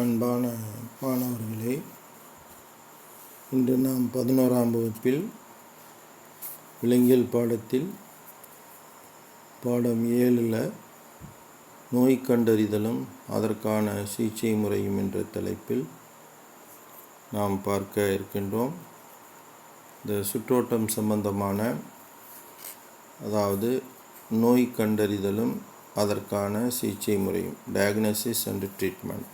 அன்பான மாணவர்களே, இன்று நாம் 11ஆம் வகுப்பில் விலங்கியல் பாடத்தில் பாடம் 7 நோய் கண்டறிதலும் அதற்கான சிகிச்சை முறையும் என்ற தலைப்பில் நாம் பார்க்க இருக்கின்றோம். இந்த சுற்றோட்டம் சம்பந்தமான, அதாவது நோய் கண்டறிதலும் அதற்கான சிகிச்சை முறையும், டயக்னோசிஸ் அண்ட் ட்ரீட்மெண்ட்.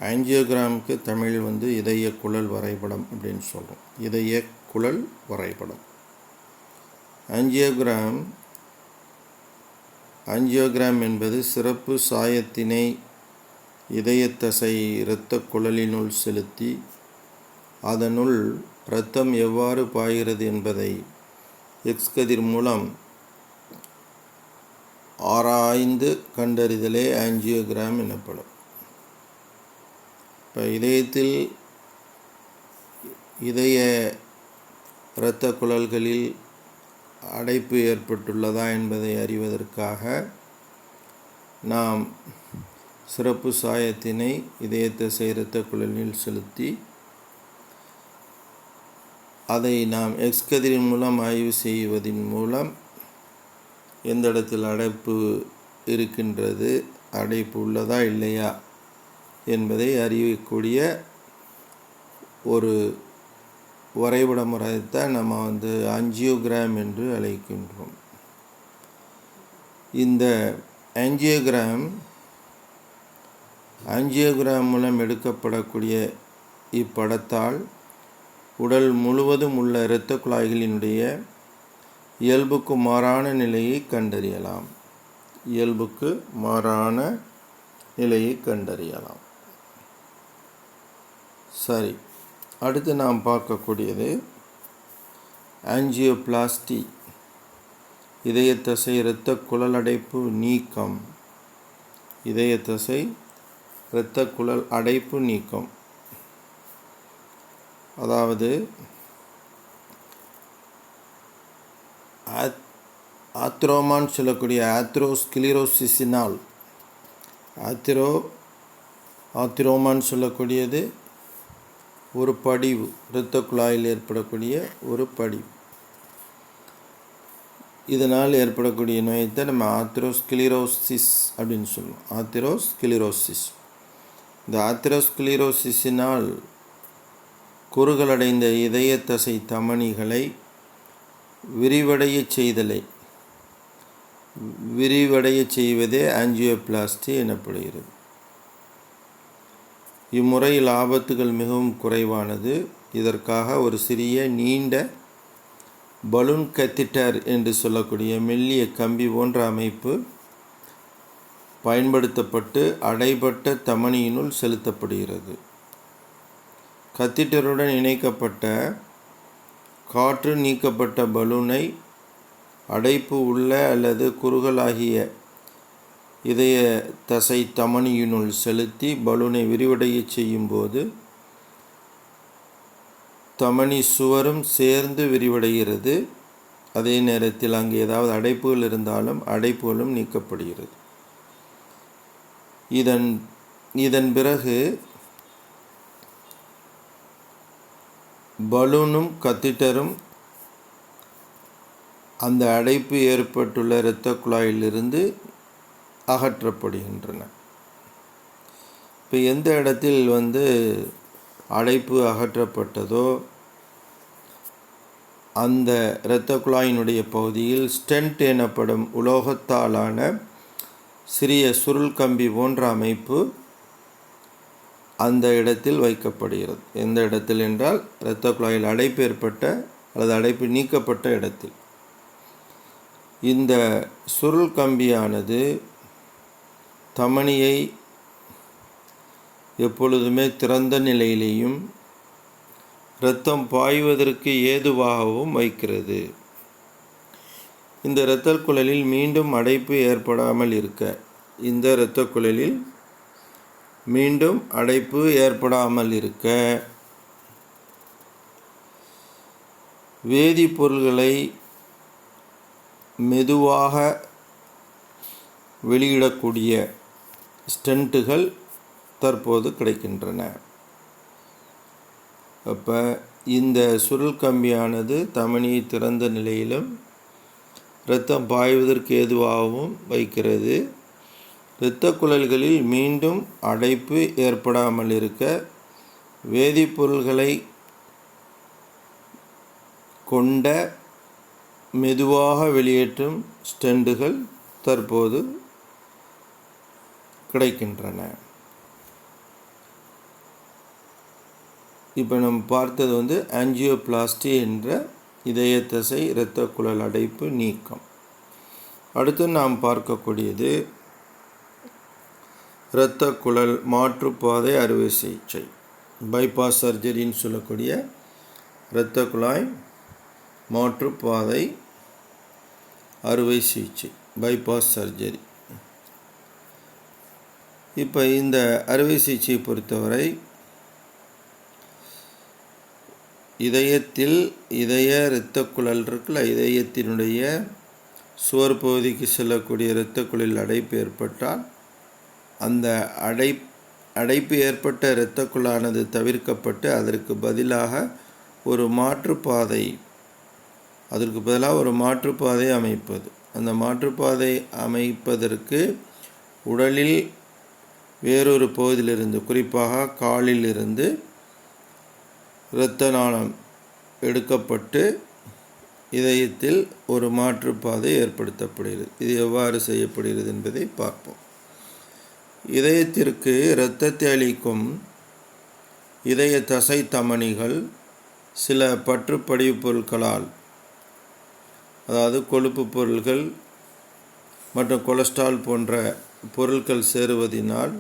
ஆஞ்சியோகிராமுக்கு தமிழ் இதய குழல் வரைபடம் அப்படின்னு சொல்கிறோம். இதய குழல் வரைபடம். ஆஞ்சியோகிராம் என்பது சிறப்பு சாயத்தினை இதய தசை இரத்த குழலினுள் செலுத்தி அதனுள் இரத்தம் எவ்வாறு பாய்கிறது என்பதை எக்ஸ் கதிர் மூலம் ஆராய்ந்து கண்டறிதலே ஆஞ்சியோகிராம் எனப்படும். இப்போ இதயத்தில் இதய இரத்த குழல்களில் அடைப்பு ஏற்பட்டுள்ளதா என்பதை அறிவதற்காக நாம் சிறப்பு சாயத்தினை இதய தசை இரத்த குழலில் செலுத்தி அதை நாம் எக்ஸ் கதிரின் மூலம் ஆய்வு செய்வதன் மூலம் எந்த இடத்தில் அடைப்பு இருக்கின்றது, அடைப்பு உள்ளதா இல்லையா என்பதை அறியக்கூடிய ஒரு வரைபட முறையைத்தான் நம்ம ஆஞ்சியோகிராம் என்று அழைக்கின்றோம். இந்த ஆஞ்சியோகிராம் மூலம் எடுக்கப்படக்கூடிய இப்படத்தால் உடல் முழுவதும் உள்ள இரத்த குழாய்களினுடைய இயல்புக்கு மாறான நிலையை கண்டறியலாம். சரி, அடுத்து நாம் பார்க்கக்கூடியது ஆஞ்சியோபிளாஸ்டி, இதய தசை இரத்த குழல் அடைப்பு நீக்கம். இதய தசை இரத்த குழல் அடைப்பு நீக்கம், அதாவது ஆத்ரோமான் சொல்லக்கூடிய ஆத்ரோஸ்கிலிரோசிஸினால், ஆத்ரோமான் சொல்லக்கூடியது ஒரு படிவு, இரத்த குழாயில் ஏற்படக்கூடிய ஒரு படிவு. இதனால் ஏற்படக்கூடிய நோயத்தை நம்ம ஆத்ரோஸ்கிலிரோசிஸ் அப்படின்னு சொல்லுவோம். ஆத்ரோஸ்கிலிரோசிஸ். இந்த ஆத்ரோஸ்கிலிரோசிஸினால் குறுகலடைந்த இதய தசை தமனிகளை விரிவடைய செய்வதே ஆஞ்சியோபிளாஸ்டி எனப்படுகிறது. இம்முறையில் ஆபத்துகள் மிகவும் குறைவானது. இதற்காக ஒரு சிறிய நீண்ட பலூன் கத்தீட்டர் என்று சொல்லக்கூடிய மெல்லிய கம்பி போன்ற அமைப்பு பயன்படுத்தப்பட்டு அடைபட்ட தமனியினுள் செலுத்தப்படுகிறது. கத்தீட்டருடன் இணைக்கப்பட்ட காற்று நீக்கப்பட்ட பலூனை அடைப்பு உள்ள அல்லது குறுகலாகிய இதய தசை தமனியினுள் செலுத்தி பலூனை விரிவடைய செய்யும் போது தமனி சுவரும் சேர்ந்து விரிவடைகிறது. அதே நேரத்தில் அங்கு ஏதாவது அடைப்புகள் இருந்தாலும் அடைப்புகளும் நீக்கப்படுகிறது. இதன் பிறகு பலூனும் கத்தீட்டரும் அந்த அடைப்பு ஏற்பட்டுள்ள இரத்த குழாயிலிருந்து அகற்றப்படுகின்றன. இப்போ எந்த இடத்தில் அடைப்பு அகற்றப்பட்டதோ அந்த இரத்த குழாயினுடைய பகுதியில் ஸ்டென்ட் எனப்படும் உலோகத்தாலான சிறிய சுருள் கம்பி போன்ற அமைப்பு அந்த இடத்தில் வைக்கப்படுகிறது. எந்த இடத்தில் என்றால் இரத்த குழாயில் அடைப்பு ஏற்பட்ட அல்லது அடைப்பு நீக்கப்பட்ட இடத்தில். இந்த சுருள் கம்பியானது தமனியை எப்பொழுதுமே திறந்த நிலையிலேயும் இரத்தம் பாய்வதற்கு ஏதுவாகவும் வைக்கிறது. இந்த இரத்த குழலில் மீண்டும் அடைப்பு ஏற்படாமல் இருக்க வேதிப்பொருள்களை மெதுவாக வெளியிடக்கூடிய ஸ்டென்ட்டுகள் தற்போது கிடைக்கின்றன. அப்போ இந்த சுருள் கம்பியானது தமனியை திறந்த நிலையிலும் இரத்தம் பாய்வதற்கு ஏதுவாகவும் வைக்கிறது. இரத்த குழல்களில் மீண்டும் அடைப்பு ஏற்படாமல் இருக்க வேதிப்பொருள்களை கொண்ட மெதுவாக வெளியேற்றும் ஸ்டெண்டுகள் தற்போது கிடைக்கின்றன. இப்போ நம்ம பார்த்தது ஆஞ்சியோபிளாஸ்டி என்ற இதய தசை இரத்த குழல் அடைப்பு நீக்கம். அடுத்து நாம் பார்க்கக்கூடியது இரத்த குழல் மாற்றுப்பாதை அறுவை சிகிச்சை, பைபாஸ் சர்ஜரின்னு சொல்லக்கூடிய இரத்த குழாய் மாற்றுப்பாதை அறுவை சிகிச்சை, பைபாஸ் சர்ஜரி. இப்போ இந்த அறுவை சிகிச்சையை பொறுத்தவரை இதயத்தில் இரத்த குழல் இருக்குல்ல, இதயத்தினுடைய சுவர் பகுதிக்கு செல்லக்கூடிய இரத்த குழலில் அடைப்பு ஏற்பட்டால் அந்த அடைப்பு ஏற்பட்ட இரத்த குழானது தவிர்க்கப்பட்டு அதற்கு பதிலாக ஒரு மாற்றுப்பாதை அமைப்பது. அந்த மாற்றுப்பாதை அமைப்பதற்கு உடலில் வேறொரு பகுதியிலிருந்து, குறிப்பாக காலிலிருந்து இரத்த நாளம் எடுக்கப்பட்டு இதயத்தில் ஒரு மாற்றுப்பாதை ஏற்படுத்தப்படுகிறது. இது எவ்வாறு செய்யப்படுகிறது என்பதை பார்ப்போம். இதயத்திற்கு இரத்தத்தை அளிக்கும் இதய தசை தமனிகள் சில பற்றுப்படிவு பொருட்களால், அதாவது கொழுப்பு பொருள்கள் மற்றும் கொலஸ்ட்ரால் போன்ற பொருட்கள் சேருவதினால்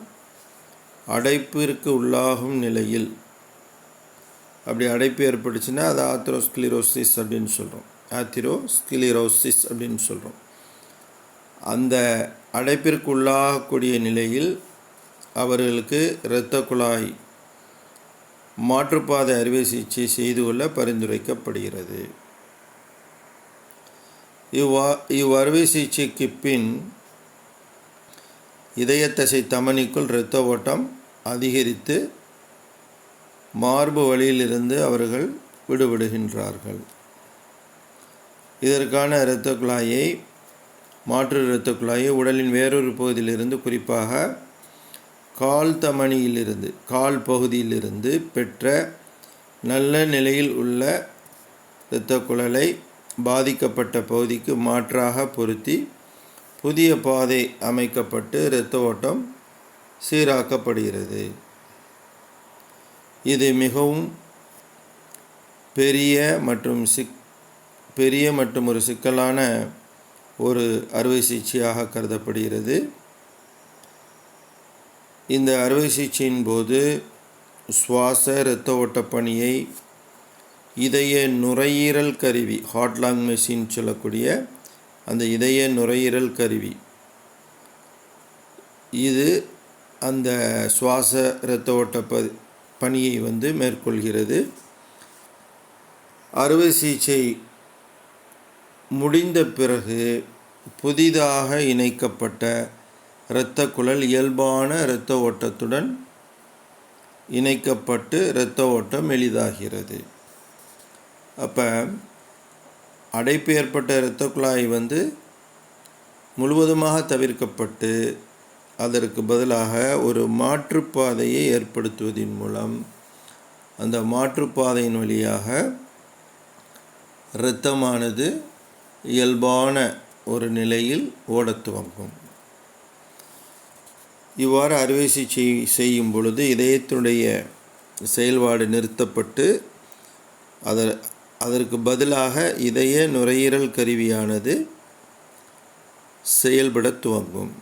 அடைப்பிற்கு உள்ளாகும் நிலையில், அப்படி அடைப்பு ஏற்பட்டுச்சுன்னா அது ஆத்திரோஸ்க்ளிரோசிஸ் அப்படின்னு சொல்கிறோம். அந்த அடைப்பிற்கு உள்ளாகக்கூடிய நிலையில் அவர்களுக்கு இரத்த குழாய் மாற்றுப்பாதை அறுவை சிகிச்சை செய்து கொள்ள பரிந்துரைக்கப்படுகிறது. இவ்வறுவை சிகிச்சைக்கு பின் இதயத்தசை தமனிக்குள் இரத்த ஓட்டம் அதிகரித்து மார்பு வழியிலிருந்து அவர்கள் விடுபடுகின்றார்கள். இதற்கான மாற்று இரத்த குழாயை உடலின் வேறொரு பகுதியிலிருந்து, குறிப்பாக கால் பகுதியிலிருந்து பெற்ற நல்ல நிலையில் உள்ள இரத்த குழலை பாதிக்கப்பட்ட பகுதிக்கு மாற்றாக பொருத்தி புதிய பாதை அமைக்கப்பட்டு இரத்த ஓட்டம் சீராக்கப்படுகிறது. இது மிகவும் பெரிய மற்றும் ஒரு சிக்கலான ஒரு அறுவை சிகிச்சையாக கருதப்படுகிறது. இந்த அறுவை சிகிச்சையின் போது சுவாச இரத்த ஓட்ட பணியை இதய நுரையீரல் கருவி, ஹார்ட் லங் மெஷின் சொல்லக்கூடிய அந்த இதய நுரையீரல் கருவி, இது அந்த சுவாச இரத்த ஓட்ட பணியை மேற்கொள்கிறது. அறுவை சிகிச்சை முடிந்த பிறகு புதிதாக இணைக்கப்பட்ட இரத்த குழல் இயல்பான இரத்த ஓட்டத்துடன் இணைக்கப்பட்டு இரத்த ஓட்டம் எளிதாகிறது. அப்போ அடைப்பு ஏற்பட்ட இரத்த குழாய் முழுவதுமாக தவிர்க்கப்பட்டு அதற்கு பதிலாக ஒரு மாற்றுப்பாதையை ஏற்படுத்துவதன் மூலம் அந்த மாற்றுப்பாதையின் வழியாக இரத்தமானது இயல்பான ஒரு நிலையில் ஓடத் துவங்கும். இவ்வாறு அறுவை சிகிச்சை செய்யும் பொழுது இதயத்தினுடைய செயல்பாடு நிறுத்தப்பட்டு அதற்கு பதிலாக இதய நுரையீரல் கருவியானது செயல்பட துவங்கும்.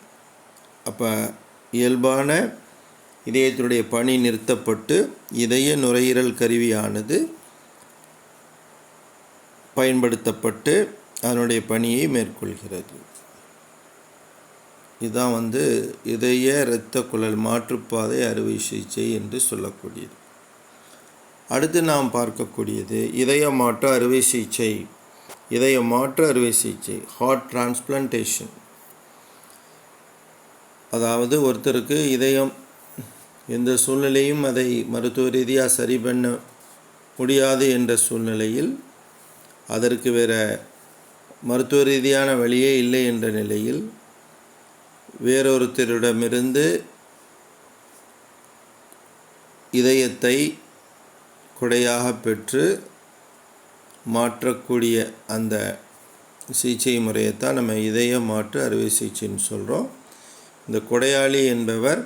அப்போ இயல்பான இதயத்தினுடைய பணி நிறுத்தப்பட்டு இதய நுரையீரல் கருவியானது பயன்படுத்தப்பட்டு அதனுடைய பணியை மேற்கொள்கிறது. இதுதான் இதய இரத்த குழல் மாற்றுப்பாதை அறுவை சிகிச்சை என்று சொல்லக்கூடியது. அடுத்து நாம் பார்க்கக்கூடியது இதய மாற்று அறுவை சிகிச்சை, ஹார்ட் டிரான்ஸ்பிளான்டேஷன். அதாவது ஒருத்தருக்கு இதயம் எந்த சூழ்நிலையும் அதை மருத்துவ ரீதியாக சரி பண்ண முடியாது என்ற சூழ்நிலையில், அதற்கு வேறு மருத்துவ ரீதியான வழியே இல்லை என்ற நிலையில் வேறொருத்தரிடமிருந்து இதயத்தை கொடையாக பெற்று மாற்றக்கூடிய அந்த சிகிச்சை முறையைத்தான் நம்ம இதய மாற்று அறுவை சிகிச்சைன்னு சொல்கிறோம். இந்த கொடையாளி என்பவர்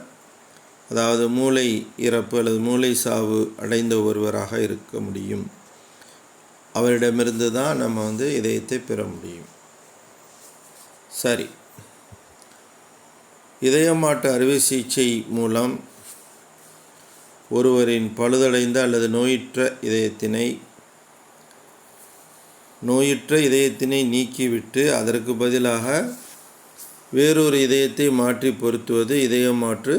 அதாவது மூளை இறப்பு அல்லது மூளை சாவு அடைந்த ஒருவராக இருக்க முடியும். அவரிடமிருந்து தான் நம்ம இதயத்தை பெற முடியும். சரி, இதய மாற்று அறுவை சிகிச்சை மூலம் ஒருவரின் பழுதடைந்த அல்லது நோயுற்ற இதயத்தினை நீக்கிவிட்டு அதற்கு பதிலாக வேறொரு இதயத்தை மாற்றி பொருத்துவது இதய மாற்று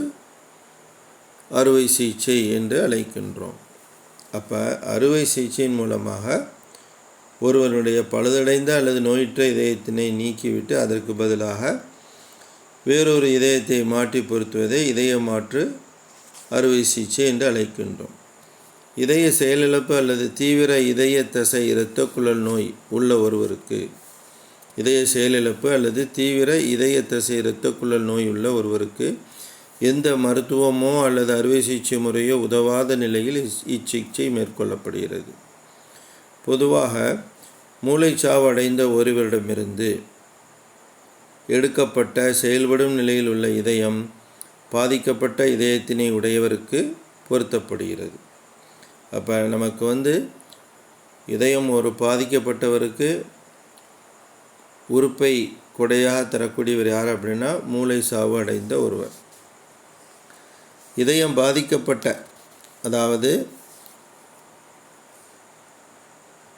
அறுவை சிகிச்சை என்று அழைக்கின்றோம். அப்போ அறுவை சிகிச்சையின் மூலமாக ஒருவருடைய பழுதடைந்த அல்லது நோயுற்ற இதயத்தினை நீக்கிவிட்டு அதற்கு பதிலாக வேறொரு இதயத்தை மாற்றி பொருத்துவதை இதய மாற்று அறுவை சிகிச்சை என்று அழைக்கின்றோம். இதய செயலிழப்பு அல்லது தீவிர இதய தசை இரத்தக்குழல் நோய் உள்ள ஒருவருக்கு இதய செயலிழப்பு அல்லது தீவிர இதய தசை இரத்தக்குழல் நோய் உள்ள ஒருவருக்கு எந்த மருத்துவமோ அல்லது அறுவை சிகிச்சை முறையோ உதவாத நிலையில் இச்சிகிச்சை மேற்கொள்ளப்படுகிறது. பொதுவாக மூளைச்சாவு அடைந்த ஒருவரிடமிருந்து எடுக்கப்பட்ட செயல்படும் நிலையில் உள்ள இதயம் பாதிக்கப்பட்ட இதயத்தினை உடையவருக்கு பொருத்தப்படுகிறது. அப்போ நமக்கு இதயம் ஒரு பாதிக்கப்பட்டவருக்கு உறுப்பை கொடையாக தரக்கூடியவர் யார் அப்படின்னா மூளை சாவு அடைந்த ஒருவர். இதயம்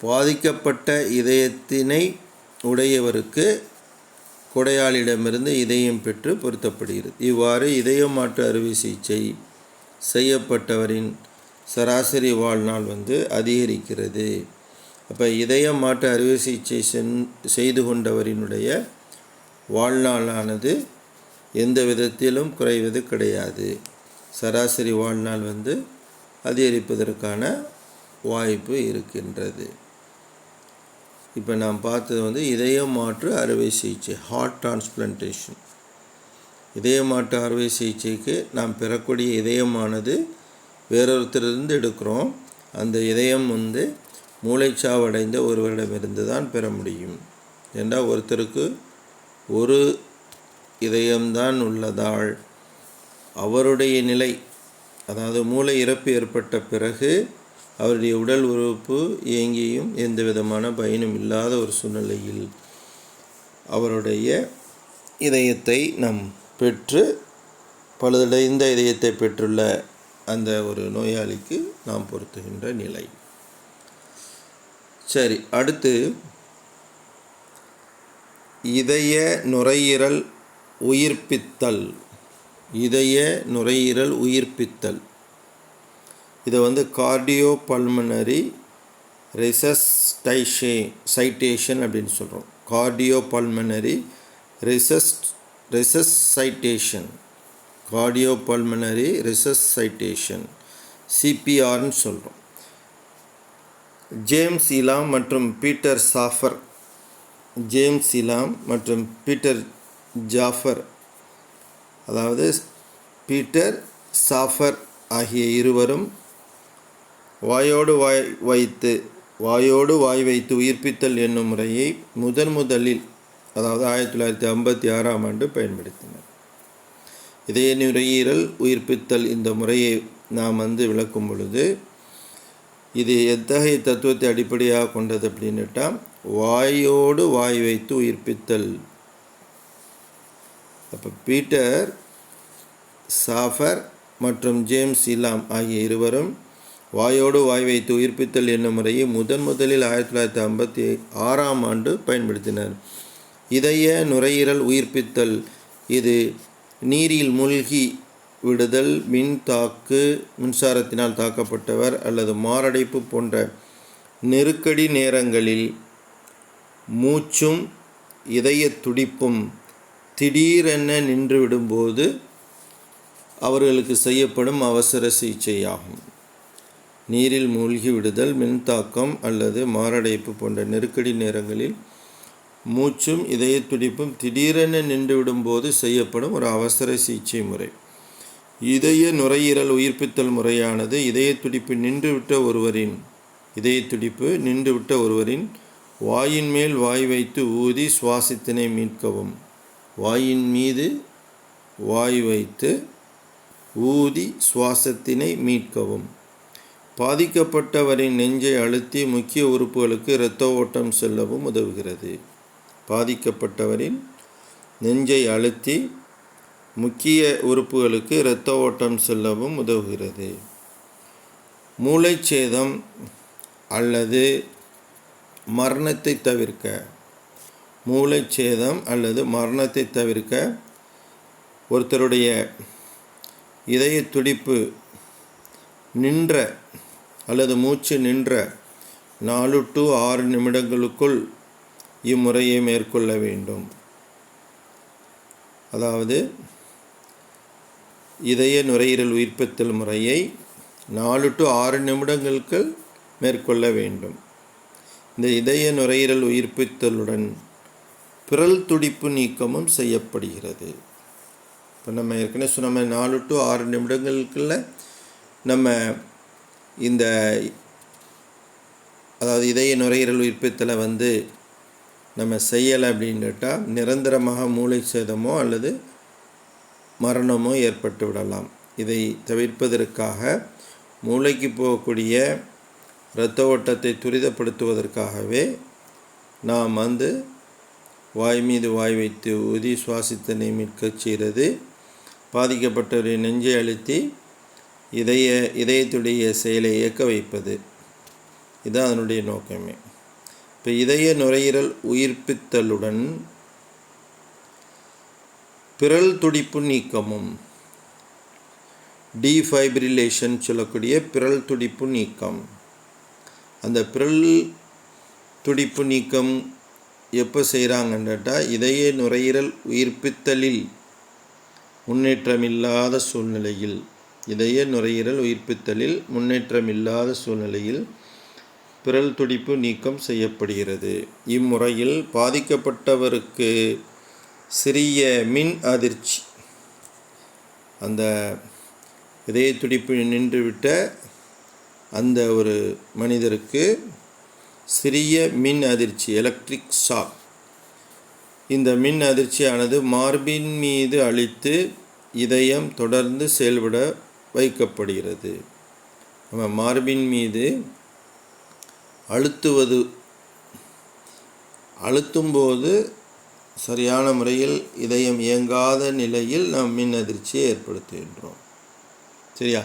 பாதிக்கப்பட்ட இதயத்தினை உடையவருக்கு கொடையாளிடமிருந்து இதயம் பெற்று பொருத்தப்படுகிறது. இவ்வாறு இதய மாற்று அறுவை சிகிச்சை செய்யப்பட்டவரின் சராசரி வாழ்நாள் அதிகரிக்கிறது. அப்போ இதய மாற்று அறுவை சிகிச்சை செய்து கொண்டவரினுடைய வாழ்நாளானது எந்த விதத்திலும் குறைவது கிடையாது. சராசரி வாழ்நாள் அதிகரிப்பதற்கான வாய்ப்பு இருக்கின்றது. இப்போ நாம் பார்த்தது இதய மாற்று அறுவை சிகிச்சை, ஹார்ட் டிரான்ஸ்பிளான்டேஷன். இதய மாற்று அறுவை சிகிச்சைக்கு நாம் பெறக்கூடிய இதயமானது வேறொருத்தரிலிருந்து எடுக்கிறோம். அந்த இதயம் மூளைச்சாவடைந்த ஒருவரிடமிருந்து தான் பெற முடியும். ஏன்றால் ஒருத்தருக்கு ஒரு இதயம்தான் உள்ளதால் அவருடைய நிலை, அதாவது மூளை இறப்பு ஏற்பட்ட பிறகு அவருடைய உடல் உறுப்பு இயங்கியும் எந்த விதமான பயனும் இல்லாத ஒரு சூழ்நிலையில் அவருடைய இதயத்தை நாம் பெற்று பழுதடைந்த இதயத்தை பெற்றுள்ள அந்த ஒரு நோயாளிக்கு நாம் பொருத்துகின்ற நிலை. சரி, அடுத்து இதய நுரையீரல் உயிர்ப்பித்தல். இதய நுரையீரல் உயிர்ப்பித்தல் இதை கார்டியோ பல்மனரி ரெசஸ்டைட்டேஷன் அப்படின்னு சொல்கிறோம். கார்டியோ பல்மனரி ரெசஸ்டைட்டேஷன், கார்டியோ பல்மனரி ரெசஸ்டைட்டேஷன், சிபிஆர்னு சொல்கிறோம். ஜேம்ஸ் இலாம் மற்றும் பீட்டர் சாஃபர், ஜேம்ஸ் இலாம் மற்றும் பீட்டர் ஜாஃபர், அதாவது பீட்டர் சாஃபர் ஆகிய இருவரும் வாயோடு வாய் வைத்து உயிர்ப்பித்தல் என்னும் முறையை முதலில் அதாவது 1956ஆம் ஆண்டு பயன்படுத்தினர். இதய நுரையீரல் உயிர்ப்பித்தல் இந்த முறையை நாம் விளக்கும் பொழுது இது எத்தகைய தத்துவத்தை அடிப்படையாக கொண்டது அப்படின்னுட்டா, வாயோடு வாய் வைத்து உயிர்ப்பித்தல். அப்போ பீட்டர் சாஃபர் மற்றும் ஜேம்ஸ் இலாம் ஆகிய இருவரும் வாயோடு வாய் வைத்து உயிர்ப்பித்தல் என்னும் முறையை முதலில் 1956ஆம் ஆண்டு பயன்படுத்தினர். இதய நுரையீரல் உயிர்ப்பித்தல் இது நீரில் மூழ்கி விடுதல், மின்சாரத்தினால் தாக்கப்பட்டவர் அல்லது மாரடைப்பு போன்ற நெருக்கடி நேரங்களில் மூச்சும் இதய துடிப்பும் திடீரென நின்று விடும்போது அவர்களுக்கு செய்யப்படும் அவசர சிகிச்சையாகும். நீரில் மூழ்கி விடுதல், மின்தாக்கம் அல்லது மாரடைப்பு போன்ற நெருக்கடி நேரங்களில் மூச்சும் இதய துடிப்பும் திடீரென நின்று விடும்போது செய்யப்படும் ஒரு அவசர சிகிச்சை முறை. இதய நுரையீரல் உயிர்ப்பித்தல் முறையானது இதய துடிப்பு நின்றுவிட்ட ஒருவரின் வாயின் மேல் வாய் வைத்து ஊதி சுவாசத்தினை மீட்கவும். வாயின் மீது வாய் வைத்து ஊதி சுவாசத்தினை மீட்கவும். பாதிக்கப்பட்டவரின் நெஞ்சை அழுத்தி முக்கிய உறுப்புகளுக்கு இரத்த ஓட்டம் செல்லவும் உதவுகிறது. பாதிக்கப்பட்டவரின் நெஞ்சை அழுத்தி முக்கிய உறுப்புகளுக்கு இரத்த ஓட்டம் செல்லவும் உதவுகிறது. மூளைச்சேதம் அல்லது மரணத்தை தவிர்க்க ஒருத்தருடைய இதய துடிப்பு நின்ற அல்லது மூச்சு நின்ற 4 to 6 நிமிடங்களுக்குள் இம்முறையை மேற்கொள்ள வேண்டும். அதாவது இதய நுரையீரல் உயிர்ப்பித்தல் முறையை 4 to 6 நிமிடங்களுக்கு மேற்கொள்ள வேண்டும். இந்த இதய நுரையீரல் உயிர்ப்பித்தலுடன் பிறல் துடிப்பு நீக்கமும் செய்யப்படுகிறது. இப்போ நம்ம ஏற்கனவே சொன்ன 4 to 6 நிமிடங்களுக்குள்ள நம்ம இந்த அதாவது இதய நுரையீரல் உயிர்ப்பித்தலை நம்ம செய்யலை அப்படின்னுட்டா நிரந்தரமாக மூளை சேதமோ அல்லது மரணமோ ஏற்பட்டு விடலாம். இதை தவிர்ப்பதற்காக மூளைக்கு போகக்கூடிய இரத்த ஓட்டத்தை துரிதப்படுத்துவதற்காகவே நாம் வாய் மீது வாய் வைத்து ஊதி சுவாசத்தினை மீட்கச் செய்கிறது. பாதிக்கப்பட்டவரின் நெஞ்சை அழுத்தி இதயத்துடைய செயலை இயக்க வைப்பது. இதுதான் அதனுடைய நோக்கமே. இப்போ இதய நுரையீரல் உயிர்ப்பித்தலுடன் பிறல் துடிப்பு நீக்கமும், டீஃபைப்ரிலேஷன் சொல்லக்கூடிய பிறல் துடிப்பு நீக்கம். அந்த பிறல் துடிப்பு நீக்கம் எப்போ செய்கிறாங்கன்னுட்டா இதய நுரையீரல் உயிர்ப்பித்தலில் முன்னேற்றமில்லாத சூழ்நிலையில் பிறல் துடிப்பு நீக்கம் செய்யப்படுகிறது. இம்முறையில் பாதிக்கப்பட்டவருக்கு சிறிய மின் அதிர்ச்சி, அந்த இதய துடிப்பு நின்றுவிட்ட அந்த ஒரு மனிதருக்கு சிறிய மின் அதிர்ச்சி, எலக்ட்ரிக் ஷாக், இந்த மின் அதிர்ச்சியானது மார்பின் மீது அளித்து இதயம் தொடர்ந்து செயல்பட வைக்கப்படுகிறது. நம்ம மார்பின் மீது அழுத்தும்போது சரியான முறையில் இதயம் இயங்காத நிலையில் நாம் மின் அதிர்ச்சியை ஏற்படுத்துகின்றோம். சரியா?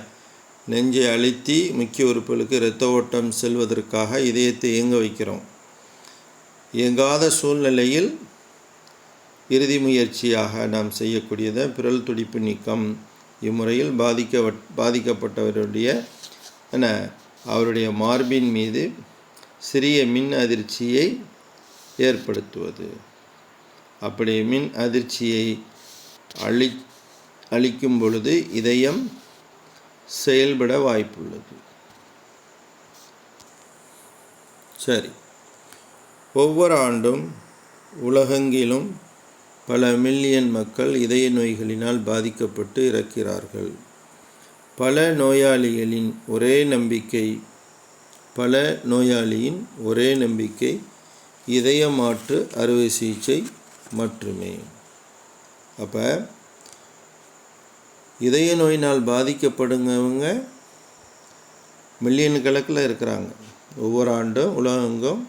நெஞ்சை அழுத்தி முக்கிய உறுப்புகளுக்கு இரத்த ஓட்டம் செல்வதற்காக இதயத்தை இயங்க வைக்கிறோம். இயங்காத சூழ்நிலையில் இறுதி முயற்சியாக நாம் செய்யக்கூடியது பிறல் துடிப்பு நீக்கம். இம்முறையில் பாதிக்கப்பட்டவருடைய அவருடைய மார்பின் மீது சிறிய மின் அதிர்ச்சியை ஏற்படுத்துவது. அப்படி மின் அதிர்ச்சியை அளிக்கும் பொழுது இதயம் செயல்பட வாய்ப்புள்ளது. சரி, ஒவ்வொரு ஆண்டும் உலகெங்கிலும் பல மில்லியன் மக்கள் இதய நோய்களினால் பாதிக்கப்பட்டு இறக்கிறார்கள். பல நோயாளியின் ஒரே நம்பிக்கை இதய மாற்று அறுவை சிகிச்சை மட்டுமே. அப்போ இதய நோயினால் பாதிக்கப்படுங்கவங்க மில்லியன் கணக்கில் இருக்கிறாங்க. ஒவ்வொரு ஆண்டும் உலகெங்கும்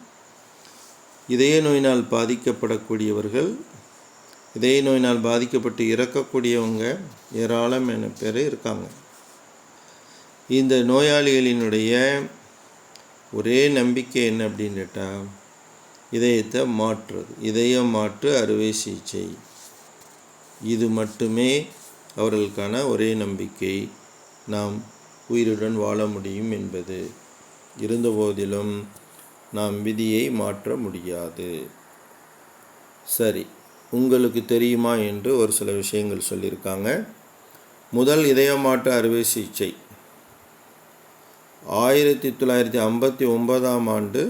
இதய நோயினால் பாதிக்கப்படக்கூடியவர்கள், இதய நோயினால் பாதிக்கப்பட்டு இறக்கக்கூடியவங்க ஏராளமான பேர் இருக்காங்க. இந்த நோயாளிகளினுடைய ஒரே நம்பிக்கை என்ன அப்படின்னுட்டா இதயத்தை மாற்றுறது, இதய மாற்று அறுவை சிகிச்சை. இது மட்டுமே அவர்களுக்கான ஒரே நம்பிக்கை. நாம் உயிருடன் வாழ முடியும் என்பது. இருந்தபோதிலும் நாம் விதியை மாற்ற முடியாது. சரி, உங்களுக்கு தெரியுமா என்று ஒரு சில விஷயங்கள் சொல்லியிருக்காங்க. முதல் இதயமாற்று அறுவை சிகிச்சை 1959ஆம் ஆண்டு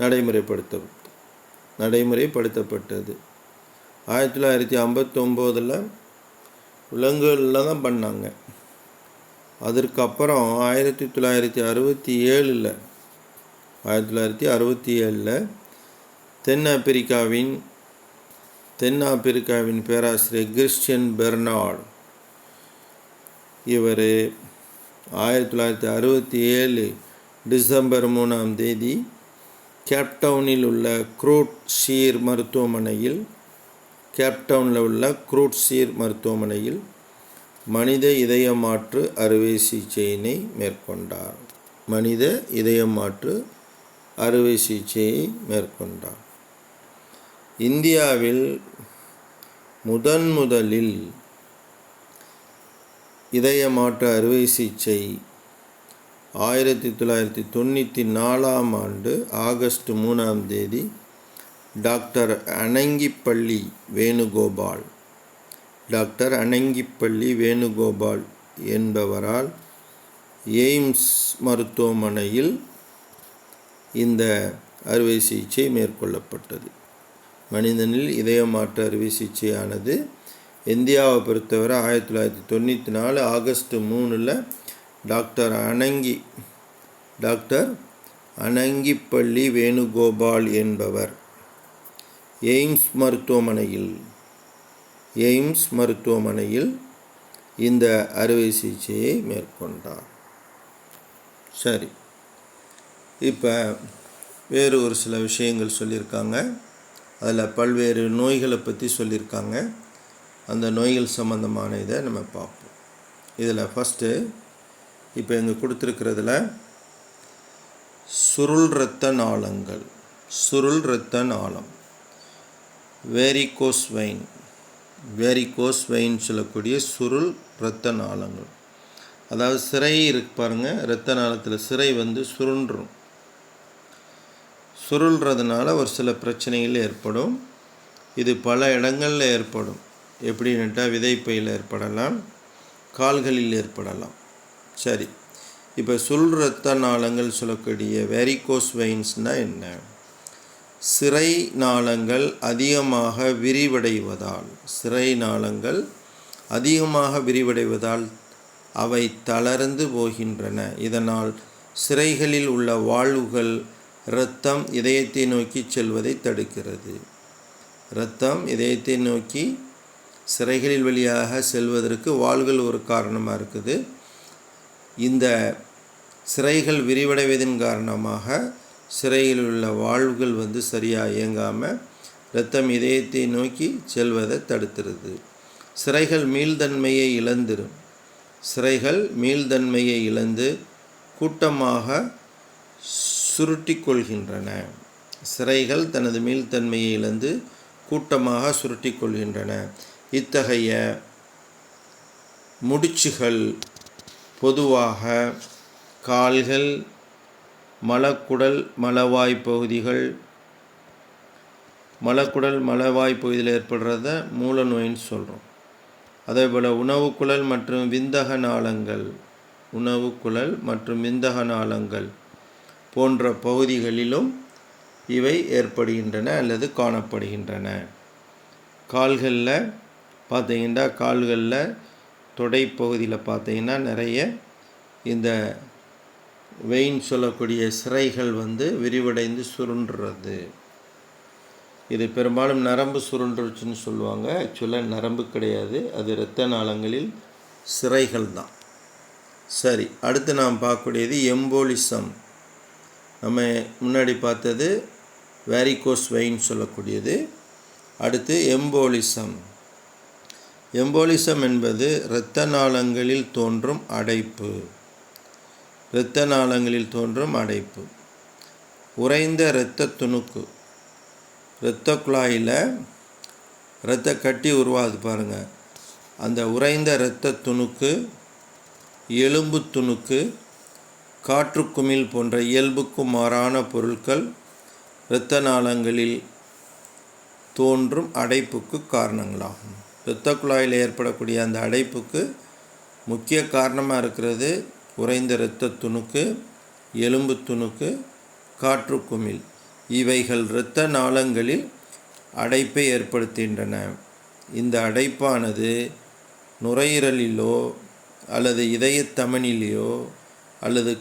நடைமுறைப்படுத்தப்பட்டது. 1959 விலங்குகளில் தான் பண்ணாங்க. அதற்கப்புறம் 1967 தென்னாப்பிரிக்காவின் பேராசிரியர் கிறிஸ்டியன் பெர்னார்ட் இவர் 1967 டிசம்பர் 3ஆம் தேதி கேப்டவுனில் உள்ள க்ரூட்ஷீர் மருத்துவமனையில் மனித இதயமாற்று அறுவை சிகிச்சையினை மேற்கொண்டார். இந்தியாவில் முதலில் இதயமாற்று அறுவை சிகிச்சை 1994ஆம் ஆண்டு ஆகஸ்ட் 3ஆம் தேதி டாக்டர் அனங்கிப்பள்ளி வேணுகோபால் என்பவரால் எய்ம்ஸ் மருத்துவமனையில் இந்த அறுவை சிகிச்சை மேற்கொள்ளப்பட்டது. மனிதனில் இதயமாற்று அறுவை சிகிச்சையானது இந்தியாவை பொறுத்தவரை 1994 ஆகஸ்ட் 3 டாக்டர் அனங்கிப்பள்ளி வேணுகோபால் என்பவர் எய்ம்ஸ் மருத்துவமனையில் இந்த அறுவை சிகிச்சையை மேற்கொண்டார். சரி, இப்போ வேறு ஒரு சில விஷயங்கள் சொல்லியிருக்காங்க. அதில் பல்வேறு நோய்களை பற்றி சொல்லியிருக்காங்க. அந்த நோய்கள் சம்பந்தமான இதை நம்ம பார்ப்போம். இதில் ஃபஸ்ட்டு இப்போ இங்கே கொடுத்துருக்கிறதுல சுருள் இரத்த நாளம் வேரிகோஸ் வெயின் சொல்லக்கூடிய சுருள் இரத்த நாளங்கள், அதாவது சிரை இருக்கு பாருங்கள், இரத்த நாளத்தில் சிரை சுருள்றதுனால ஒரு சில பிரச்சனைகள் ஏற்படும். இது பல இடங்களில் ஏற்படும். எப்படின்னுட்டா விதைப்பையில் ஏற்படலாம், கால்களில் ஏற்படலாம். சரி, இப்போ சுருள் இரத்த நாளங்கள் சொல்லக்கூடிய வேரிகோஸ் வெயின்ஸ்னால் என்ன? சிரை நாளங்கள் அதிகமாக விரிவடைவதால் அவை தளர்ந்து போகின்றன. இதனால் சிரைகளில் உள்ள வால்வுகள் இரத்தம் இதயத்தை நோக்கி செல்வதை தடுக்கிறது. இரத்தம் இதயத்தை நோக்கி சிரைகளில் வழியாக செல்வதற்கு வால்வுகள் ஒரு காரணமாக இருக்குது. இந்த சிரைகள் விரிவடைவதன் காரணமாக சிரையில் உள்ள வால்வுகள் சரியாக இயங்காமல் இரத்தம் இதயத்தை நோக்கி செல்வதை தடுத்துருது. சிரைகள் மீள்தன்மையை இழந்து கூட்டமாக சுருட்டி கொள்கின்றன. சிரைகள் தனது மீள்தன்மையை இழந்து கூட்டமாக சுருட்டி கொள்கின்றன. இத்தகைய முடிச்சுகள் பொதுவாக கால்கள், மலக்குடல், மலவாய் பகுதியில் ஏற்படுறத மூல நோயின்னு சொல்கிறோம். அதேபோல் உணவுக்குழல் மற்றும் விந்தக நாளங்கள் போன்ற பகுதிகளிலும் இவை ஏற்படுகின்றன அல்லது காணப்படுகின்றன. கால்களில் தொடை பகுதியில் பார்த்தீங்கன்னா நிறைய இந்த வெயின் சொல்லக்கூடிய சிரைகள் விரிவடைந்து சுருண்டுறது. இது பெரும்பாலும் நரம்பு சுருண்டுருச்சுன்னு சொல்லுவாங்க. ஆக்சுவலாக நரம்பு கிடையாது, அது இரத்த நாளங்களில் சிரைகள் தான். சரி, அடுத்து நாம் பார்க்கக்கூடியது எம்போலிசம். நம்ம முன்னாடி பார்த்தது வேரிகோஸ் வெயின் சொல்லக்கூடியது. அடுத்து எம்போலிசம் என்பது இரத்த நாளங்களில் தோன்றும் அடைப்பு. உறைந்த இரத்த துணுக்கு, இரத்த குழாயில் இரத்த கட்டி உருவாகுது பாருங்கள். அந்த உறைந்த இரத்த துணுக்கு, எலும்பு துணுக்கு, காற்றுக்குமிழ் போன்ற இயல்புக்கு மாறான பொருட்கள் இரத்த நாளங்களில் தோன்றும் அடைப்புக்கு காரணங்களாகும். இரத்த குழாயில் ஏற்படக்கூடிய அந்த அடைப்புக்கு முக்கிய காரணமாக இருக்கிறது குறைந்த இரத்த துணுக்கு, எலும்பு துணுக்கு, காற்று குமிழ். இவைகள் இரத்த நாளங்களில் அடைப்பை ஏற்படுத்துகின்றன. இந்த அடைப்பானது நுரையீரலிலோ அல்லது இதயத்தமனிலேயோ அல்லது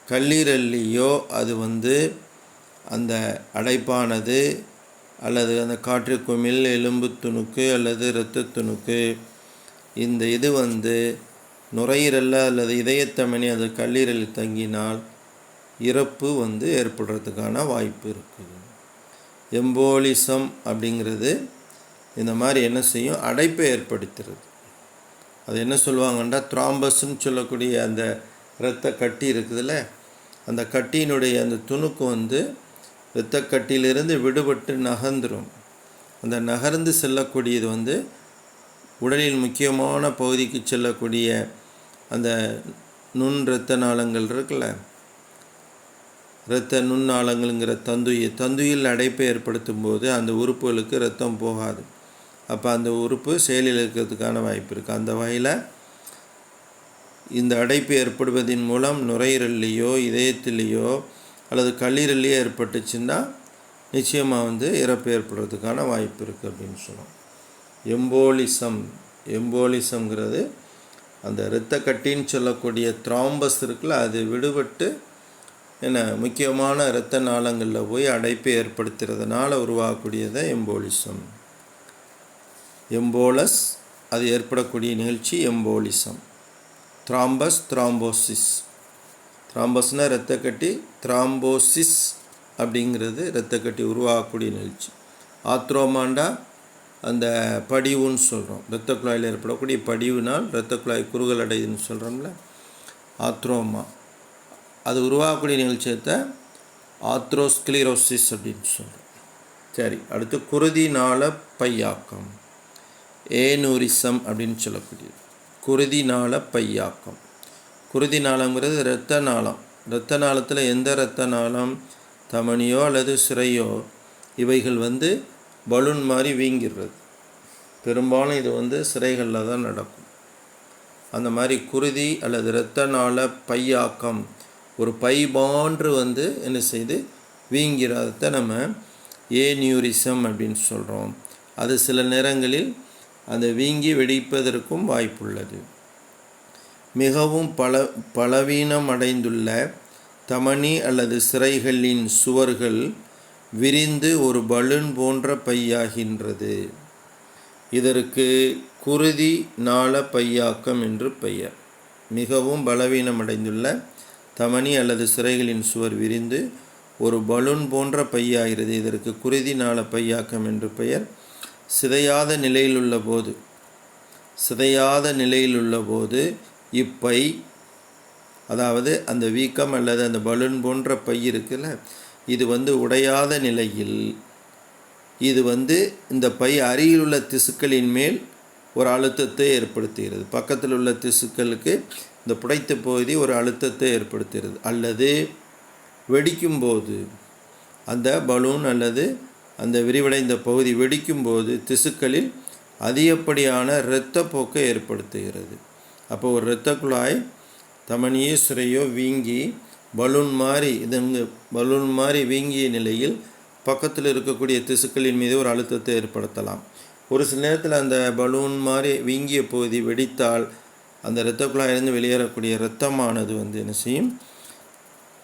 கல்லீரல்லையோ அது அந்த அடைப்பானது அல்லது அந்த காற்று குமிழ், எலும்பு துணுக்கு அல்லது இரத்த துணுக்கு இந்த இது நுரையீரலில் அல்லது இதயத்தமனி அது கல்லீரலில் தங்கினால் இறப்பு ஏற்படுறதுக்கான வாய்ப்பு இருக்குது. எம்போலிசம் அப்படிங்கிறது இந்த மாதிரி என்ன செய்யும், அடைப்பை ஏற்படுத்துறது. அது என்ன சொல்லுவாங்கன்னா த்ராம்பஸ்ன்னு சொல்லக்கூடிய அந்த இரத்த கட்டி இருக்குதுல்ல, அந்த கட்டியினுடைய அந்த துணுக்கு இரத்த கட்டியிலிருந்து விடுபட்டு நகர்ந்துடும். அந்த நகர்ந்து செல்லக்கூடியது உடலில் முக்கியமான பகுதிக்கு செல்லக்கூடிய அந்த நுண் இரத்த நாளங்கள் இருக்குல்ல, இரத்த நுண்ணாளங்கள்ங்கிற தந்துயில் அடைப்பை ஏற்படுத்தும் போது அந்த உறுப்புகளுக்கு இரத்தம் போகாது. அப்போ அந்த உறுப்பு செயலில் இருக்கிறதுக்கான வாய்ப்பு இருக்குது. அந்த வகையில் இந்த அடைப்பு ஏற்படுவதன் மூலம் நுரையீரல்லையோ இதயத்திலேயோ அல்லது கல்லீரல்லையோ ஏற்பட்டுச்சுன்னா நிச்சயமாக இறப்பு ஏற்படுறதுக்கான வாய்ப்பு இருக்குது அப்படின்னு சொல்லுவோம். எம்போலிசம்ங்கிறது அந்த இரத்த கட்டின்னு சொல்லக்கூடிய த்ராம்பஸ் இருக்குல்ல, அது விடுபட்டு முக்கியமான இரத்த நாளங்களில் போய் அடைப்பை ஏற்படுத்துறதுனால உருவாகக்கூடியதை எம்போலிசம். எம்போலஸ் அது ஏற்படக்கூடிய நிகழ்ச்சி எம்போலிசம். Thrombus, thrombosis. த்ராம்பஸ்னால் இரத்த கட்டி, த்ராம்போசிஸ் அப்படிங்கிறது இரத்த கட்டி உருவாகக்கூடிய நிகழ்ச்சி. ஆத்ரோமாண்டா அந்த படிவுன்னு சொல்கிறோம். இரத்த குழாயில் ஏற்படக்கூடிய படிவுனால் இரத்த குழாய் குறுகல் அடையுதுன்னு சொல்கிறோம்ல, ஆத்ரோமா. அது உருவாகக்கூடிய நிகழ்ச்சியத்தை ஆத்ரோஸ்க்ளீரோசிஸ் அப்படின்னு சொல்கிறோம். சரி, அடுத்து குருதி நாள பையாக்கம், ஏனூரிசம் அப்படின்னு சொல்லக்கூடியது. குருதி நாள பையாக்கம். குருதி நாளங்கிறது இரத்த நாளம். இரத்த நாளத்தில் எந்த இரத்த நாளம், தமனியோ அல்லது சிரையோ இவைகள் பலூன் மாதிரி வீங்கிடுறது. பெரும்பாலும் இது சிரைகளில் தான் நடக்கும். அந்த மாதிரி குருதி அல்லது இரத்த நாள பையாக்கம் ஒரு பை போன்று என்ன செய்து வீங்கிறத நம்ம ஏனியூரிசம் அப்படின்னு சொல்கிறோம். அது சில நேரங்களில் அந்த வீங்கி வெடிப்பதற்கும் வாய்ப்புள்ளது. மிகவும் பலவீனம் அடைந்துள்ள தமனி அல்லது சிரைகளின் சுவர்கள் விரிந்து ஒரு பலூன் போன்ற பையாகின்றது. இதற்கு குருதி நாள பையாக்கம் என்று பெயர். மிகவும் பலவீனமடைந்துள்ள தமனி அல்லது சிரைகளின் சுவர் விரிந்து ஒரு பலூன் போன்ற பையாகிறது. இதற்கு குருதி நாள பையாக்கம் என்று பெயர். சிதையாத நிலையில் உள்ள போது இப்பை, அதாவது அந்த வீக்கம் அல்லது அந்த பலூன் போன்ற பை இருக்குல்ல, இது உடையாத நிலையில் இது இந்த பை அருகில் உள்ள திசுக்களின் மேல் ஒரு அழுத்தத்தை ஏற்படுத்துகிறது. பக்கத்தில் உள்ள திசுக்களுக்கு இந்த புடைத்த பகுதி ஒரு அழுத்தத்தை ஏற்படுத்துகிறது. அல்லது வெடிக்கும்போது அந்த பலூன் அல்லது அந்த விரிவடைந்த பகுதி வெடிக்கும்போது திசுக்களில் அதிகப்படியான இரத்த போக்கை ஏற்படுத்துகிறது. அப்போ ஒரு இரத்த குழாய் தமனியோ சிரையோ வீங்கி பலூன் மாதிரி வீங்கிய நிலையில் பக்கத்தில் இருக்கக்கூடிய திசுக்களின் மீது ஒரு அழுத்தத்தை ஏற்படுத்தலாம். ஒரு சில நேரத்தில் அந்த பலூன் மாதிரி வீங்கிய பகுதி வெடித்தால் அந்த இரத்த குழாயிலிருந்து வெளியேறக்கூடிய இரத்தமானது என்ன செய்யும்,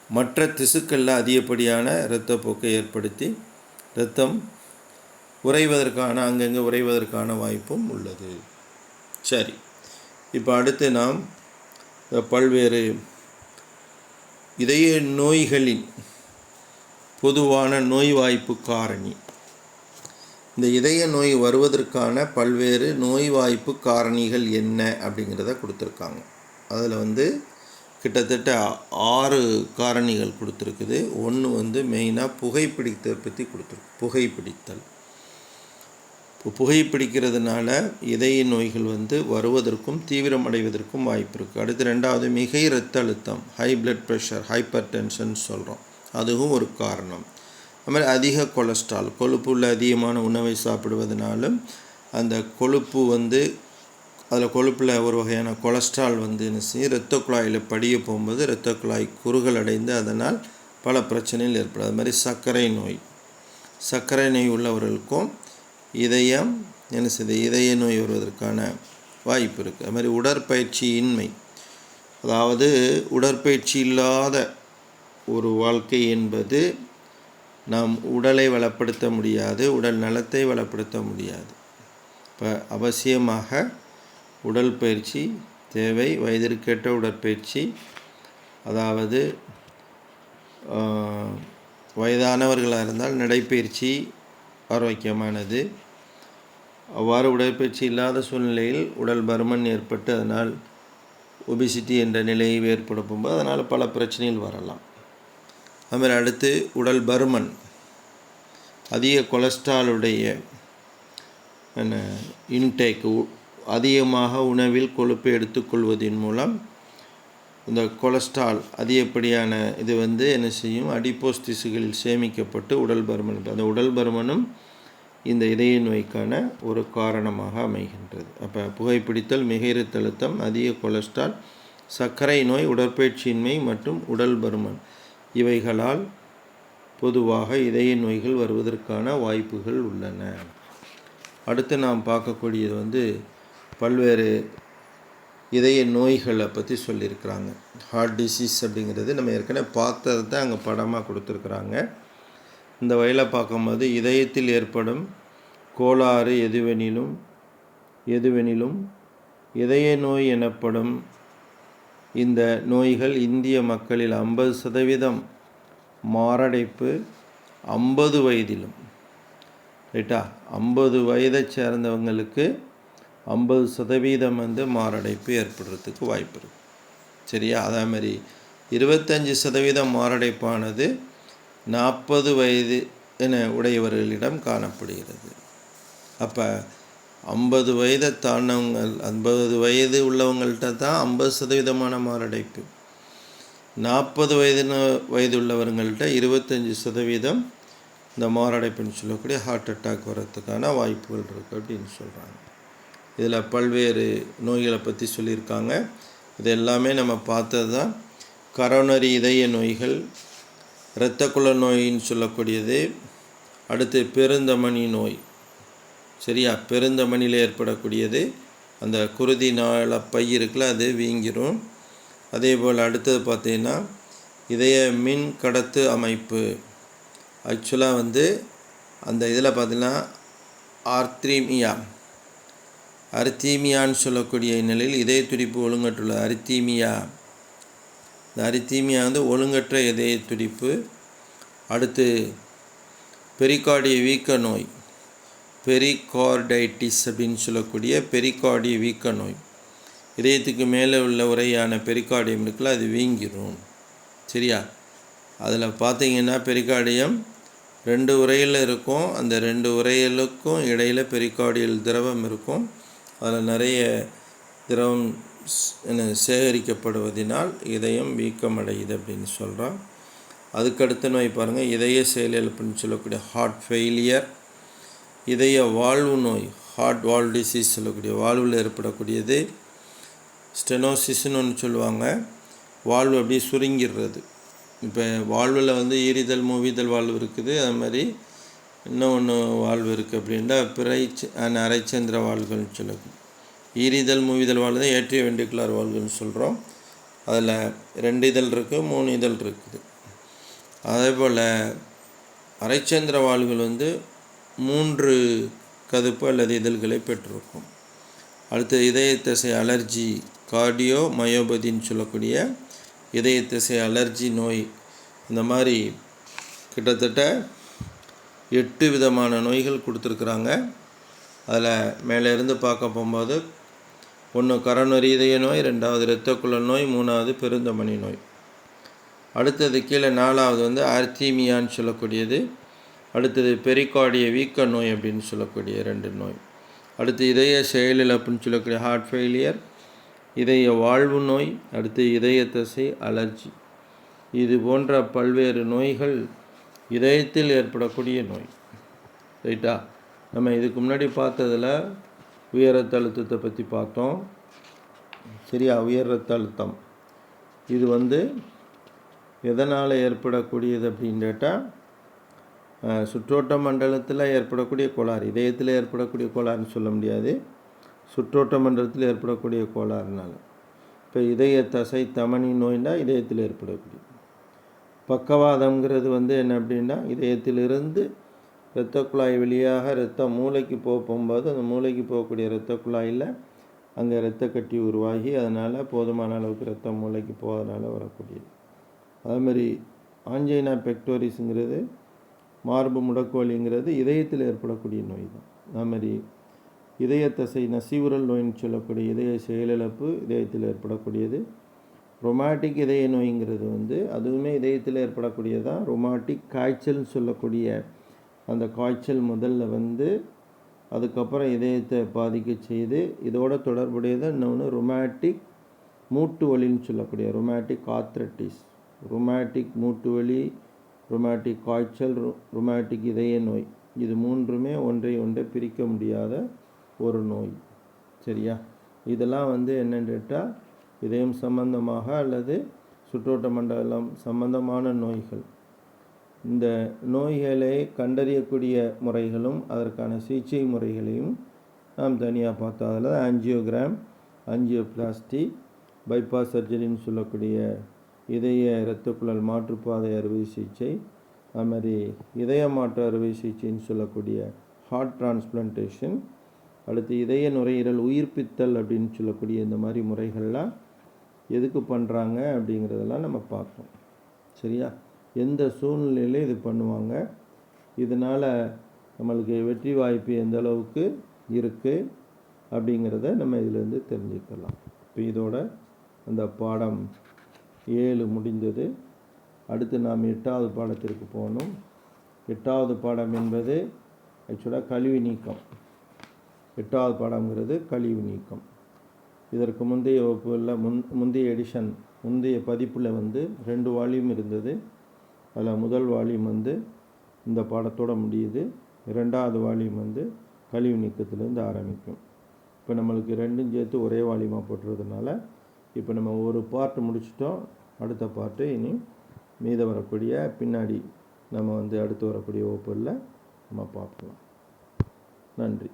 மற்ற திசுக்களில் அதிகப்படியான இரத்த போக்கை ஏற்படுத்தி இரத்தம் அங்கங்கே உறைவதற்கான வாய்ப்பும் உள்ளது. சரி, இப்போ அடுத்து நாம் பல்வேறு இதய நோய்களின் பொதுவான நோய்வாய்ப்பு காரணி, இந்த இதய நோய் வருவதற்கான பல்வேறு நோய்வாய்ப்பு காரணிகள் என்ன அப்படிங்கிறத கொடுத்துருக்காங்க. அதில் கிட்டத்தட்ட 6 காரணிகள் கொடுத்துருக்குது. ஒன்று மெயினாக புகைப்பிடித்தல் பற்றி கொடுத்துருக்கு. புகைப்பிடித்தல், இப்போ புகைப்பிடிக்கிறதுனால இதய நோய்கள் வருவதற்கும் தீவிரமடைவதற்கும் வாய்ப்பு இருக்குது. அடுத்து 2வது மிகை இரத்த அழுத்தம், high blood pressure, hyper tension சொல்கிறோம், அதுவும் ஒரு காரணம். அதுமாதிரி அதிக கொலஸ்ட்ரால், கொழுப்பு உள்ள அதிகமான உணவை சாப்பிடுவதனாலும் அந்த கொழுப்பு அதில் கொழுப்பில் ஒரு வகையான கொலஸ்ட்ரால் என்ன செய்யும், இரத்த குழாயில் படிய போகும்போது இரத்த குழாய் குறுகல் அடைந்து அதனால் பல பிரச்சனைகள் ஏற்படும். அது மாதிரி சர்க்கரை நோய் உள்ளவர்களுக்கும் இதயம் என்ன செய்யுது, இதய நோய் வருவதற்கான வாய்ப்பு இருக்குது. அது மாதிரி உடற்பயிற்சியின்மை, அதாவது உடற்பயிற்சி இல்லாத ஒரு வாழ்க்கை என்பது நாம் உடலை வளப்படுத்த முடியாது, உடல் நலத்தை வளப்படுத்த முடியாது. இப்போ அவசியமாக உடல் பயிற்சி தேவை. வயதிற்கேற்ற உடற்பயிற்சி, அதாவது வயதானவர்களாக இருந்தால் நடைப்பயிற்சி ஆரோக்கியமானது. அவ்வாறு உடற்பயிற்சி இல்லாத சூழ்நிலையில் உடல் பருமன் ஏற்பட்டு அதனால் ஒபிசிட்டி என்ற நிலையை ஏற்படுத்தும்போது அதனால் பல பிரச்சனைகள் வரலாம். அதுமாதிரி அடுத்து உடல் பருமன், அதிக கொலஸ்ட்ராலுடைய இன்டேக்கு, அதிகமாக உணவில் கொழுப்பை எடுத்துக்கொள்வதன் மூலம் இந்த கொலஸ்ட்ரால் அதிகப்படியான இது என்ன செய்யும், அடிப்போஸ் திசுகளில் சேமிக்கப்பட்டு உடல் பருமன், அந்த உடல் பருமனும் இந்த இதய நோய்க்கான ஒரு காரணமாக அமைகின்றது. அப்போ புகைப்பிடித்தல், மிக இரத்த அழுத்தம், அதிக கொலஸ்ட்ரால், சர்க்கரை நோய், உடற்பயிற்சியின்மை மற்றும் உடல் பருமன் இவைகளால் பொதுவாக இதய நோய்கள் வருவதற்கான வாய்ப்புகள் உள்ளன. அடுத்து நாம் பார்க்கக்கூடியது பல்வேறு இதய நோய்களை பற்றி சொல்லியிருக்கிறாங்க. ஹார்ட் டிசீஸ் அப்படிங்கிறது நம்ம ஏற்கனவே பார்த்தது தான் அங்கே படமாக கொடுத்துருக்குறாங்க. இந்த வகையில் பார்க்கும்போது இதயத்தில் ஏற்படும் கோளாறு எதுவெனிலும் இதய நோய் எனப்படும் இந்த நோய்கள் இந்திய மக்களில் 50% மாரடைப்பு 50 வயதிலும், ரைட்டா, 50 வயதை சேர்ந்தவங்களுக்கு 50% மாரடைப்பு ஏற்படுறதுக்கு வாய்ப்பு இருக்குது. சரியா? அதே மாதிரி 25% மாரடைப்பானது 40 வயது உடையவர்களிடம் காணப்படுகிறது. அப்போ 50 வயதை தாண்டவங்க, 50 வயது உள்ளவங்கள்ட்ட தான் 50% மாரடைப்பு, 40 வயது உள்ளவர்கள்ட்ட 25% இந்த மாரடைப்புன்னு சொல்லக்கூடிய ஹார்ட் அட்டாக் வர்றதுக்கான வாய்ப்புகள் இருக்குது அப்படின்னு சொல்கிறாங்க. இதில் பல்வேறு நோய்களை பற்றி சொல்லியிருக்காங்க. இது எல்லாமே நம்ம பார்த்தது தான். கரோனரி இதய நோய்கள், இரத்த குழ நோயின்னு சொல்லக்கூடியது, அடுத்து பெருந்தமனி நோய். சரியா? பெருந்தமனியில் ஏற்படக்கூடியது, அந்த குருதி நாள பை இருக்குல்ல, அது வீங்கிரும். அதே போல் அடுத்தது பார்த்திங்கன்னா இதய மின் கடத்து அமைப்பு. ஆக்சுவலாக அந்த இதில் பார்த்திங்கன்னா அரித்தீமியான்னு சொல்லக்கூடிய நிலையில் இதய துடிப்பு ஒழுங்கற்றுள்ள அரித்தீமியா. இந்த அரித்தீமியா ஒழுங்கற்ற இதய துடிப்பு. அடுத்து பெரிகார்டிய வீக்க நோய், பெரிகார்டைட்டிஸ் அப்படின்னு சொல்லக்கூடிய பெரிகார்டிய வீக்க நோய். இதயத்துக்கு மேலே உள்ள உரையான பெரிகார்டியம் இருக்குல்ல, அது வீங்கிரும். சரியா? அதில் பார்த்தீங்கன்னா பெரிகார்டியம் 2 உரையில் இருக்கும். அந்த 2 உரையலுக்கும் இடையில் பெரிகார்டியல் திரவம் இருக்கும். அதில் நிறைய திரவம் சேகரிக்கப்படுவதனால் இதயம் வீக்கமடையுது அப்படின்னு சொல்கிறோம். அதுக்கடுத்த நோய் பாருங்கள், இதய செயலிழப்புன்னு சொல்லக்கூடிய ஹார்ட் ஃபெயிலியர். இதய வாழ்வு நோய், ஹார்ட் வால்வ் டிசீஸ் சொல்லக்கூடிய வாழ்வில் ஏற்படக்கூடியது. ஸ்டெனோசிஸ்ன்னு ஒன்று சொல்லுவாங்க, வாழ்வு அப்படியே சுருங்கிடுறது. இப்போ வாழ்வில் ஈரிதழ் மூவிதழ் வாழ்வு இருக்குது, அது மாதிரி இன்னும் ஒன்று வாழ்வு இருக்குது அப்படின்னா அரைச்சந்திர வாழ்வுகள்னு சொல்லுது. ஈரிதழ் மூவிதழ் வாழ்வு தான் ஏற்றிய வெண்டிகுலார் வாழ்வுன்னு சொல்கிறோம். அதில் 2 இதழ் இருக்குது, 3 இதழ் இருக்குது. அதே போல் அரைச்சந்திர வாழ்வுகள் 3 கதுப்பு அல்லது இதழ்களை பெற்றிருக்கும். அடுத்து இதய தசை அலர்ஜி, கார்டியோ மயோபதின்னு சொல்லக்கூடிய இதய தசை அலர்ஜி நோய். இந்த மாதிரி கிட்டத்தட்ட 8 விதமான நோய்கள் கொடுத்துருக்குறாங்க. அதில் மேலே இருந்து பார்க்க போகும்போது 1 கரோனரி இதய நோய், 2வது இரத்தக்குழல் நோய், 3வது பெருந்தமனி நோய். அடுத்தது கீழே 4வது அர்த்தீமியான்னு சொல்லக்கூடியது. அடுத்தது பெரிகார்டிய வீக்க நோய் அப்படின்னு சொல்லக்கூடிய 2 நோய். அடுத்து இதய செயலிழப்புன்னு சொல்லக்கூடிய ஹார்ட் ஃபெயிலியர், இதய வாழ்வு நோய், அடுத்து இதய தசை அலர்ஜி. இது போன்ற பல்வேறு நோய்கள் இதயத்தில் ஏற்படக்கூடிய நோய். ரைட்டா? நம்ம இதுக்கு முன்னாடி பார்த்ததில் உயர் ரத்த அழுத்தத்தை பற்றி பார்த்தோம். சரியா? உயர் ரத்த அழுத்தம் இது எதனால் ஏற்படக்கூடியது அப்படின்னு கேட்டால், சுற்றோட்ட மண்டலத்தில் ஏற்படக்கூடிய கோளாறு. இதயத்தில் ஏற்படக்கூடிய கோளாறுன்னு சொல்ல முடியாது, சுற்றோட்ட மண்டலத்தில் ஏற்படக்கூடிய கோளாறுனால. இப்போ இதய தசை தமனி நோய்னா இதயத்தில் ஏற்படக்கூடிய. பக்கவாதம்ங்கிறது என்ன அப்படின்னா, இதயத்திலிருந்து இரத்த குழாய் வழியாக இரத்தம் மூளைக்கு போகும்போது அந்த மூளைக்கு போகக்கூடிய இரத்த குழாயில் அங்கே இரத்த கட்டி உருவாகி அதனால் போதுமான அளவுக்கு இரத்தம் மூளைக்கு போவதனால வரக்கூடியது. அதுமாதிரி ஆஞ்சைனா பெக்டோரிஸுங்கிறது, மார்பு முடக்குவலிங்கிறது இதயத்தில் ஏற்படக்கூடிய நோய் தான். அதுமாதிரி இதய தசை நசிவுறல் நோயின்னு சொல்லக்கூடிய இதய செயலிழப்பு இதயத்தில் ஏற்படக்கூடியது. ரொமாட்டிக் இதய நோய்ங்கிறது அதுவுமே இதயத்தில் ஏற்படக்கூடியது தான். ரொமாட்டிக் காய்ச்சல்னு சொல்லக்கூடிய அந்த காய்ச்சல் முதல்ல அதுக்கப்புறம் இதயத்தை பாதிக்க செய்து இதோட தொடர்புடையது இன்னொன்று ரொமாட்டிக் மூட்டு வலின்னு சொல்லக்கூடிய ரொமாட்டிக் ஆர்த்ரைட்டிஸ். ரொமாட்டிக் மூட்டு வலி, ரொமாட்டிக் காய்ச்சல், ரொமாட்டிக் இதய நோய், இது மூன்றுமே ஒன்றை பிரிக்க முடியாத ஒரு நோய். சரியா? இதெல்லாம் என்னன்னு கேட்டால் இதயம் சம்பந்தமாக அல்லது சுற்றோட்ட மண்டலம் சம்பந்தமான நோய்கள். இந்த நோய்களை கண்டறியக்கூடிய முறைகளும் அதற்கான சிகிச்சை முறைகளையும் நாம் தனியாக பார்த்தோம். அதில் ஆஞ்சியோகிராம், ஆஞ்சியோபிளாஸ்டி, பைபாஸ் சர்ஜரின்னு சொல்லக்கூடிய இதய இரத்தக்குழல் மாற்றுப்பாதை அறுவை சிகிச்சை, அதுமாதிரி இதய மாற்று அறுவை சிகிச்சைன்னு சொல்லக்கூடிய ஹார்ட் டிரான்ஸ்பிளான்டேஷன், அடுத்து இதய நுரையீரல் உயிர்ப்பித்தல் அப்படின்னு சொல்லக்கூடிய இந்த மாதிரி முறைகள்லாம் எதுக்கு பண்ணுறாங்க அப்படிங்கிறதெல்லாம் நம்ம பார்ப்போம். சரியா? எந்த சூழ்நிலையில் இது பண்ணுவாங்க, இதனால் நம்மளுக்கு வெற்றி வாய்ப்பு எந்த அளவுக்கு இருக்குது அப்படிங்கிறத நம்ம இதிலேருந்து தெரிஞ்சுக்கலாம். இப்போ இதோட அந்த பாடம் 7 முடிந்தது. அடுத்து நாம் 8வது பாடத்திற்கு போகணும். 8வது பாடம் என்பது ஆக்சுவலாக கழிவு நீக்கம். 8வது பாடம்ங்கிறது கழிவு நீக்கம். இதற்கு முந்தைய வகுப்பில் முந்தைய எடிஷன் முந்தைய பதிப்பில் 2 வால்யூம் இருந்தது. அதில் முதல் வால்யூம் இந்த பாடத்தோடு முடியுது. 2வது வால்யூம் கழிவு நீக்கத்திலேருந்து ஆரம்பிக்கும். இப்போ நம்மளுக்கு ரெண்டும் சேர்த்து ஒரே வால்யூமாக போட்டுறதுனால இப்போ நம்ம ஒரு பார்ட் முடிச்சிட்டோம். அடுத்த பார்ட்டு இனி மீத வரக்கூடிய பின்னாடி நம்ம அடுத்து வரக்கூடிய வகுப்புகளில் நம்ம பார்க்கலாம். நன்றி.